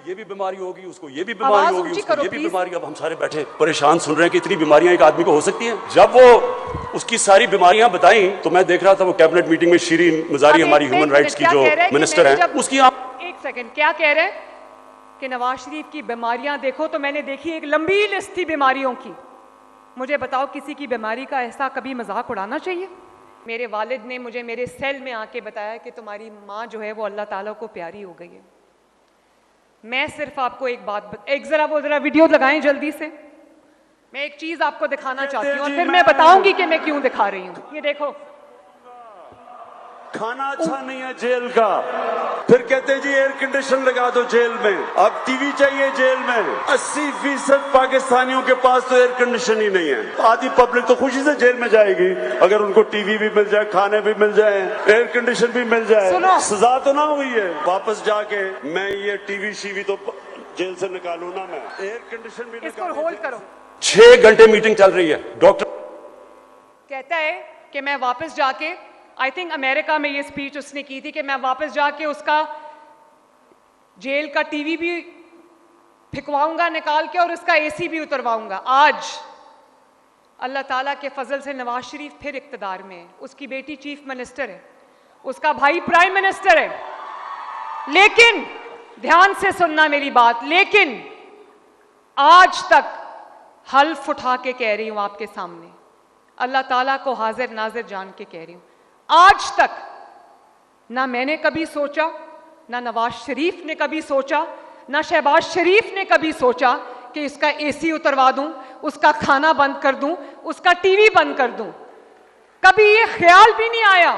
یہ بھی بیماری ہوگی, اس کو یہ بھی بیماری ہوگی, اس کو یہ بھی بیماری. اب ہم سارے بیٹھے پریشان سن رہے ہیں کہ اتنی بیماریاں ایک آدمی کو ہو سکتی ہیں. جب وہ اس کی ساری بیماریاں بتائیں تو میں دیکھ رہا تھا وہ کیبنٹ میٹنگ میں شیرین مزاری ہماری ہیومن رائٹس کی جو منسٹر ہیں, اس کی ایک سیکنڈ کیا کہہ رہے ہیں کہ نواز شریف کی بیماریاں دیکھو, تو میں نے دیکھی ایک لمبی لسٹ تھی بیماریوں کی. مجھے بتاؤ کسی کی بیماری کا ایسا کبھی مذاق اڑانا چاہیے؟ میرے والد نے مجھے میرے سیل میں آ کے بتایا کہ تمہاری ماں جو ہے وہ اللہ تعالیٰ کو پیاری ہو گئی ہے. میں صرف آپ کو ایک بات ایک ذرا ویڈیو لگائیں جلدی سے. میں ایک چیز آپ کو دکھانا چاہتی ہوں اور پھر میں بتاؤں گی کہ میں کیوں دکھا رہی ہوں. یہ دیکھو, کھانا اچھا نہیں ہے جیل کا, پھر کہتے ہیں جی ایئر کنڈیشن لگا دو جیل میں, اب ٹی وی چاہیے جیل میں. 80% پاکستانیوں کے پاس تو ایئر کنڈیشن ہی نہیں ہے. آدھی پبلک تو خوشی سے جیل میں جائے گی اگر ان کو ٹی وی بھی مل جائے, کھانے بھی مل جائے, ایئر کنڈیشن بھی مل جائے. سزا تو نہ ہوئی ہے واپس جا کے میں یہ ٹی وی شی وی تو جیل سے نکالوں نا, میں ایئر کنڈیشن بھی. اس کو ہولڈ کرو. 6 گھنٹے میٹنگ چل رہی ہے. ڈاکٹر کہتا ہے کہ میں واپس جا کے, آئی تھنک امریکہ میں یہ اسپیچ اس نے کی تھی, کہ میں واپس جا کے اس کا جیل کا ٹی وی بھی پھکواؤں گا نکال کے اور اس کا اے سی بھی اترواؤں گا. آج اللہ تعالیٰ کے فضل سے نواز شریف پھر اقتدار میں ہے. اس کی بیٹی چیف منسٹر ہے, اس کا بھائی پرائم منسٹر ہے. لیکن دھیان سے سننا میری بات, لیکن آج تک حلف اٹھا کے کہہ رہی ہوں آپ کے سامنے, اللہ تعالیٰ کو حاضر ناظر جان کے کہہ رہی ہوں, آج تک نہ میں نے کبھی سوچا, نہ نواز شریف نے کبھی سوچا, نہ شہباز شریف نے کبھی سوچا کہ اس کا اے سی اتروا دوں, اس کا کھانا بند کر دوں, اس کا ٹی وی بند کر دوں. کبھی یہ خیال بھی نہیں آیا.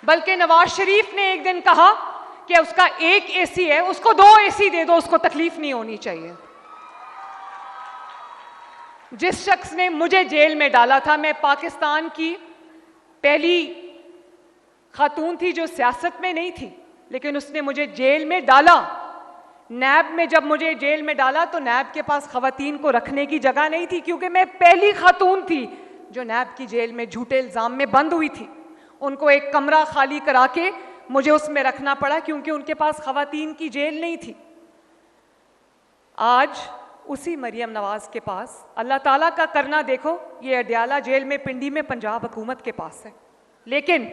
بلکہ نواز شریف نے ایک دن کہا کہ اس کا ایک اے سی ہے, اس کو 2 اے سی دے دو, اس کو تکلیف نہیں ہونی چاہیے. جس شخص نے مجھے جیل میں ڈالا تھا, میں پاکستان کی پہلی خاتون تھی جو سیاست میں نہیں تھی, لیکن اس نے مجھے جیل میں ڈالا. نیب میں جب مجھے جیل میں ڈالا تو نیب کے پاس خواتین کو رکھنے کی جگہ نہیں تھی, کیونکہ میں پہلی خاتون تھی جو نیب کی جیل میں جھوٹے الزام میں بند ہوئی تھی. ان کو ایک کمرہ خالی کرا کے مجھے اس میں رکھنا پڑا, کیونکہ ان کے پاس خواتین کی جیل نہیں تھی. آج اسی مریم نواز کے پاس اللہ تعالیٰ کا کرنا دیکھو, یہ اڈیالہ جیل میں پنڈی میں پنجاب حکومت کے پاس ہے. لیکن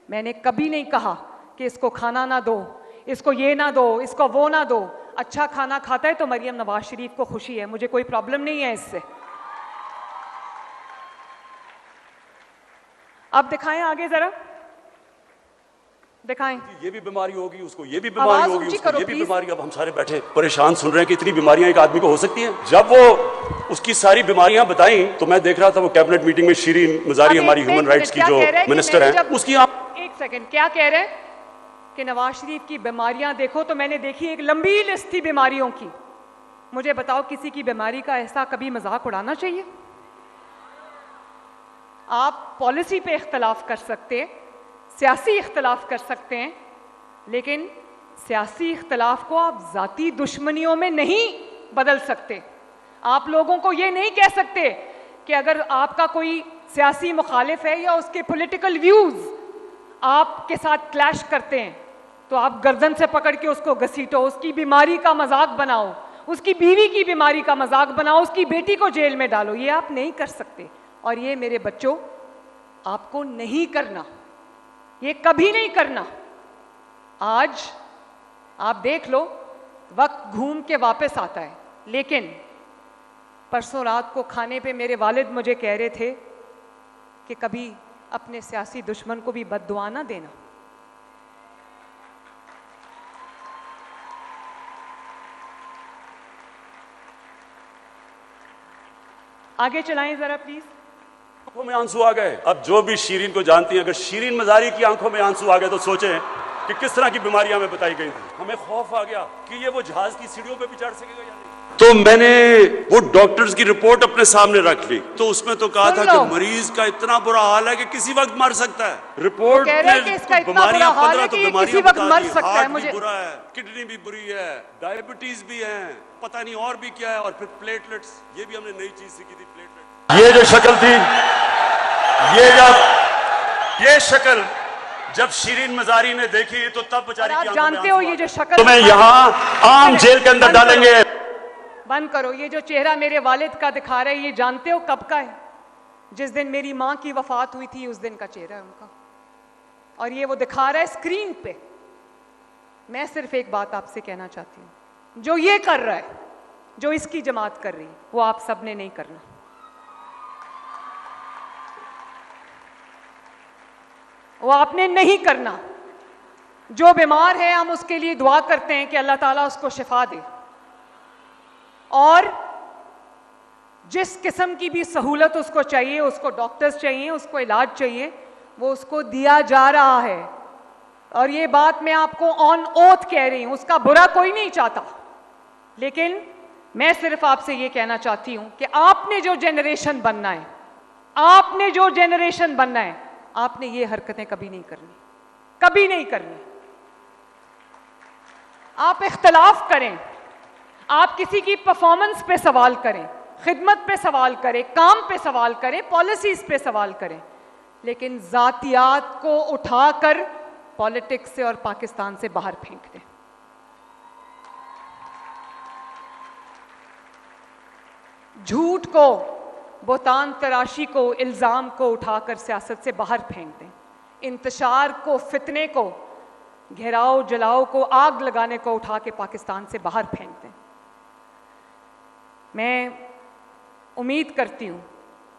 میں نے کبھی نہیں کہا کہ اس کو کھانا نہ دو, اس کو یہ نہ دو, اس کو وہ نہ دو. اچھا کھانا کھاتا ہے تو مریم نواز شریف کو خوشی ہے, مجھے کوئی پرابلم نہیں ہے اس سے. اب دکھائیں آگے ذرا, دکھائیں. یہ بھی بیماری ہوگی, اس کو یہ بھی بیماری ہوگی, اس کو یہ بھی بیماری. اب ہم سارے بیٹھے پریشان سن رہے ہیں کہ اتنی بیماریاں ایک آدمی کو ہو سکتی ہیں. جب وہ اس کی ساری بیماریاں بتائیں تو میں دیکھ رہا تھا وہ کیبنٹ میٹنگ میں شیرین مزاری ہماری ہیومن رائٹس کی جو منسٹر ہیں, اس کی ایک سیکنڈ کیا کہہ رہے ہیں کہ نواز شریف کی بیماریاں دیکھو, تو میں نے دیکھی ایک لمبی لسٹ تھی بیماریوں کی. مجھے بتاؤ کسی کی بیماری کا ایسا کبھی مذاق اڑانا چاہیے؟ آپ پالیسی پہ اختلاف کر سکتے ہیں, سیاسی اختلاف کر سکتے ہیں, لیکن سیاسی اختلاف کو آپ ذاتی دشمنیوں میں نہیں بدل سکتے. آپ لوگوں کو یہ نہیں کہہ سکتے کہ اگر آپ کا کوئی سیاسی مخالف ہے یا اس کے پولیٹیکل ویوز آپ کے ساتھ کلیش کرتے ہیں تو آپ گردن سے پکڑ کے اس کو گھسیٹو, اس کی بیماری کا مذاق بناؤ, اس کی بیوی کی بیماری کا مذاق بناؤ, اس کی بیٹی کو جیل میں ڈالو. یہ آپ نہیں کر سکتے, اور یہ میرے بچوں آپ کو نہیں کرنا, یہ کبھی نہیں کرنا. آج آپ دیکھ لو وقت گھوم کے واپس آتا ہے, لیکن پرسوں رات کو کھانے پہ میرے والد مجھے کہہ رہے تھے کہ کبھی اپنے سیاسی دشمن کو بھی بد دعا نہ دینا. آگے چلائیں ذرا پلیز. آنکھوں میں آنسو آ گئے. اب جو بھی شیرین کو جانتی ہیں, اگر شیرین مزاری کی آنکھوں میں آنسو آ گئے تو سوچیں کہ کس طرح کی بیماریاں ہمیں بتائی گئی تھی. ہمیں خوف آ گیا کہ یہ وہ جہاز کی سیڑھیوں پہ بھی چڑھ سکے گا یا نہیں. تو میں نے وہ ڈاکٹرز کی رپورٹ اپنے سامنے رکھ لی, تو اس میں تو کہا تھا کہ مریض کا اتنا برا حال ہے کہ کسی وقت مر سکتا ہے. رپورٹ میں بیماریاں 15 تو بیماریاں بتا دی, ہارٹ بھی برا ہے, کڈنی بھی بری ہے, ڈائبٹیز بھی ہے, پتہ نہیں اور بھی کیا ہے, اور پھر پلیٹلیٹس, یہ بھی ہم نے نئی چیز سیکھی تھی, پلیٹلیٹس. یہ جو شکل تھی, یہ شکل جب شیرین مزاری نے دیکھی تو تب بیچاری آپ کی آنکھوں میں جانتے ہو آنسو یہ آ جو گئے۔ شکل تمہیں یہاں عام جیل کے اندر ڈالیں گے۔ بند کرو، یہ جو چہرہ میرے والد کا دکھا رہا ہے یہ جانتے ہو کب کا ہے؟ جس دن میری ماں کی وفات ہوئی تھی اس دن کا چہرہ ہے ان کا، اور یہ وہ دکھا رہا ہے اسکرین پہ۔ میں صرف ایک بات آپ سے کہنا چاہتی ہوں، جو یہ کر رہا ہے، جو اس کی جماعت کر رہی ہے، وہ آپ سب نے نہیں کرنا۔ وہ آپ نے نہیں کرنا۔ جو بیمار ہے ہم اس کے لیے دعا کرتے ہیں کہ اللہ تعالیٰ اس کو شفا دے، اور جس قسم کی بھی سہولت اس کو چاہیے، اس کو ڈاکٹرز چاہیے، اس کو علاج چاہیے، وہ اس کو دیا جا رہا ہے۔ اور یہ بات میں آپ کو آن اوتھ کہہ رہی ہوں، اس کا برا کوئی نہیں چاہتا، لیکن میں صرف آپ سے یہ کہنا چاہتی ہوں کہ آپ نے جو جنریشن بننا ہے، آپ نے جو جنریشن بننا ہے، آپ نے یہ حرکتیں کبھی نہیں کرنی، کبھی نہیں کرنی۔ آپ اختلاف کریں، آپ کسی کی پرفارمنس پہ سوال کریں، خدمت پہ سوال کریں، کام پہ سوال کریں، پالیسیز پہ سوال کریں، لیکن ذاتیات کو اٹھا کر پالیٹکس سے اور پاکستان سے باہر پھینک دیں۔ جھوٹ کو، بہتان تراشی کو، الزام کو اٹھا کر سیاست سے باہر پھینک دیں۔ انتشار کو، فتنے کو، گھیراؤ جلاؤ کو، آگ لگانے کو اٹھا کے پاکستان سے باہر پھینک دیں۔ میں امید کرتی ہوں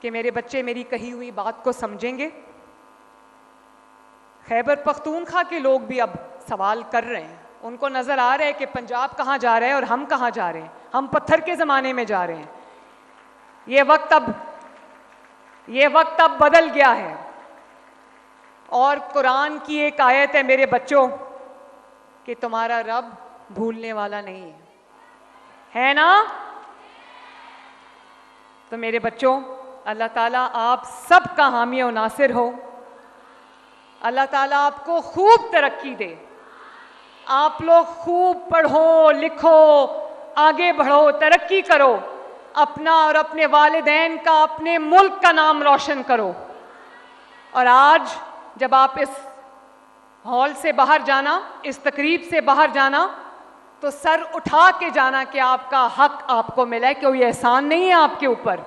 کہ میرے بچے میری کہی ہوئی بات کو سمجھیں گے۔ خیبر پختونخوا کے لوگ بھی اب سوال کر رہے ہیں، ان کو نظر آ رہا ہے کہ پنجاب کہاں جا رہا ہے اور ہم کہاں جا رہے ہیں، ہم پتھر کے زمانے میں جا رہے ہیں۔ یہ وقت اب بدل گیا ہے، اور قرآن کی ایک آیت ہے میرے بچوں کہ تمہارا رب بھولنے والا نہیں ہے نا؟ تو میرے بچوں، اللہ تعالیٰ آپ سب کا حامی و ناصر ہو، اللہ تعالیٰ آپ کو خوب ترقی دے، آپ لوگ خوب پڑھو لکھو، آگے بڑھو، ترقی کرو، اپنا اور اپنے والدین کا، اپنے ملک کا نام روشن کرو۔ اور آج جب آپ اس ہال سے باہر جانا، اس تقریب سے باہر جانا، تو سر اٹھا کے جانا کہ آپ کا حق آپ کو ملا ہے، کہ کوئی احسان نہیں ہے آپ کے اوپر،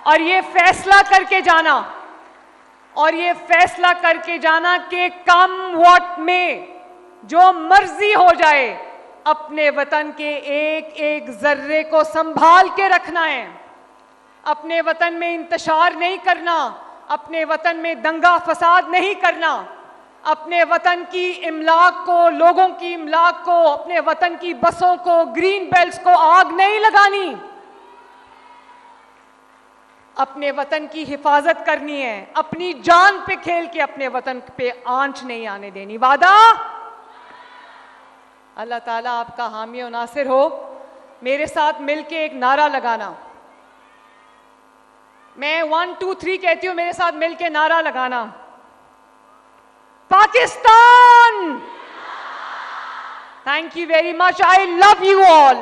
اور یہ فیصلہ کر کے جانا، اور یہ فیصلہ کر کے جانا کہ کم واٹ میں جو مرضی ہو جائے، اپنے وطن کے ایک ایک ذرے کو سنبھال کے رکھنا ہے، اپنے وطن میں انتشار نہیں کرنا، اپنے وطن میں دنگا فساد نہیں کرنا، اپنے وطن کی املاک کو، لوگوں کی املاک کو، اپنے وطن کی بسوں کو، گرین بیلٹس کو آگ نہیں لگانی، اپنے وطن کی حفاظت کرنی ہے، اپنی جان پہ کھیل کے اپنے وطن پہ آنچ نہیں آنے دینی۔ وعدہ؟ اللہ تعالیٰ آپ کا حامی و ناصر ہو۔ میرے ساتھ مل کے ایک نعرہ لگانا، میں 1 2 3 کہتی ہوں، میرے ساتھ مل کے نعرہ لگانا، Pakistan! Thank you very much, I love you all.